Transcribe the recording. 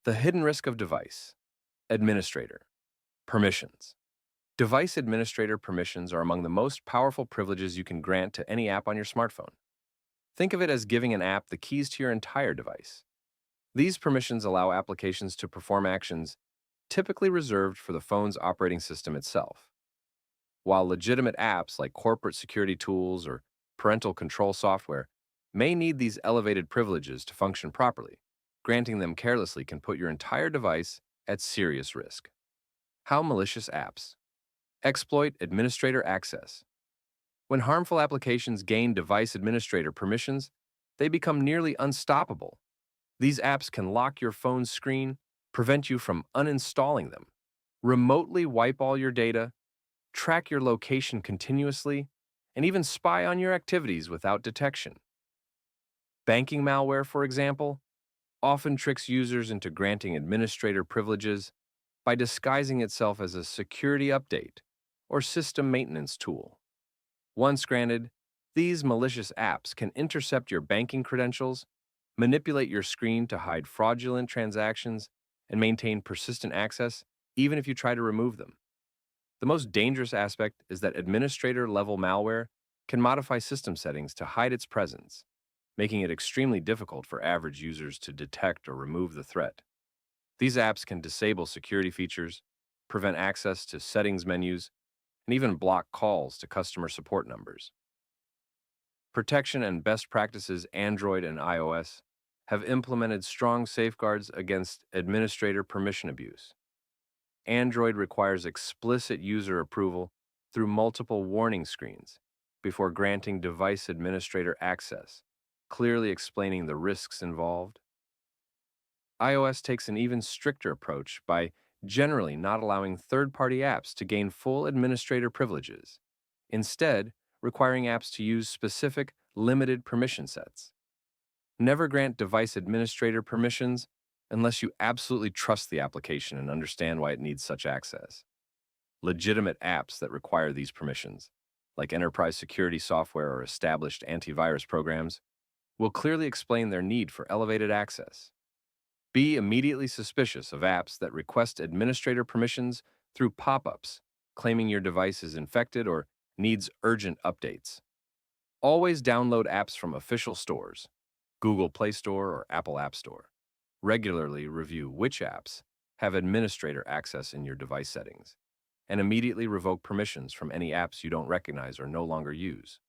The hidden risk of device. Administrator. Permissions. Device administrator permissions are among the most powerful privileges you can grant to any app on your smartphone. Think of it as giving an app the keys to your entire device. These permissions allow applications to perform actions typically reserved for the phone's operating system itself. While legitimate apps like corporate security tools or parental control software may need these elevated privileges to function properly, granting them carelessly can put your entire device at serious risk. How malicious apps exploit administrator access. When harmful applications gain device administrator permissions, they become nearly unstoppable. These apps can lock your phone's screen, prevent you from uninstalling them, remotely wipe all your data, track your location continuously, and even spy on your activities without detection. Banking malware, for example, often tricks users into granting administrator privileges by disguising itself as a security update or system maintenance tool. Once granted, these malicious apps can intercept your banking credentials, manipulate your screen to hide fraudulent transactions, and maintain persistent access even if you try to remove them. The most dangerous aspect is that administrator-level malware can modify system settings to hide its presence, making it extremely difficult for average users to detect or remove the threat. These apps can disable security features, prevent access to settings menus, and even block calls to customer support numbers. Protection and best practices. Android and iOS have implemented strong safeguards against administrator permission abuse. Android requires explicit user approval through multiple warning screens before granting device administrator access, clearly explaining the risks involved. iOS takes an even stricter approach by generally not allowing third-party apps to gain full administrator privileges, instead requiring apps to use specific, limited permission sets. Never grant device administrator permissions unless you absolutely trust the application and understand why it needs such access. Legitimate apps that require these permissions, like enterprise security software or established antivirus programs, will clearly explain their need for elevated access. Be immediately suspicious of apps that request administrator permissions through pop-ups, claiming your device is infected or needs urgent updates. Always download apps from official stores, Google Play Store or Apple App Store. Regularly review which apps have administrator access in your device settings, and immediately revoke permissions from any apps you don't recognize or no longer use.